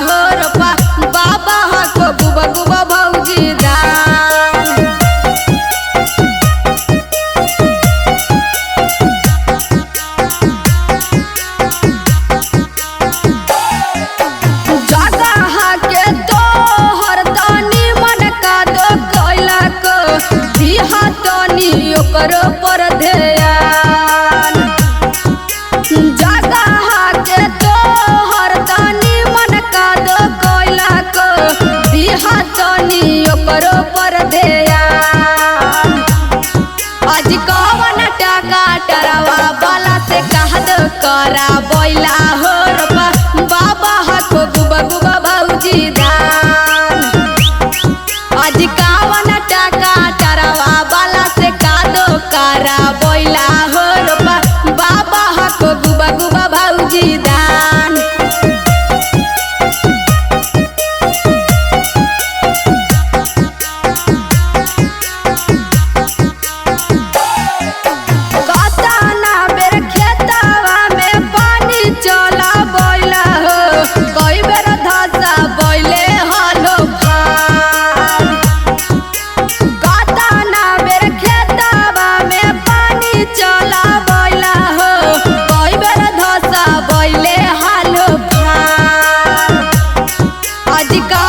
हो रोपा बाबा हको गुबा गुबा भौजी दान। जगह के तो हर तनी मन का दो कोइला को दिहा तनी ओकर पर ध्यान। जगह के तो हर तनी मन का दो कोइला को दिहा तनी ओकर पर ध्यान। आज कवन टका टरवा बाला से कह दो करा बोला हो रोपा बाबा हको गुबा गुबा भौजी दान। आज कवन टका टरवा बाला से कह दो करा बोला हो रोपा बाबा हको गुबा गुबा भौजी दान। कतना बेर खेतवा में पानी चला बोला हो कई बेर धसा बोले हलो फार। कतना बेर खेतवा में पानी चला बोला हो कई बेर धसा बोले हलो फार। आज का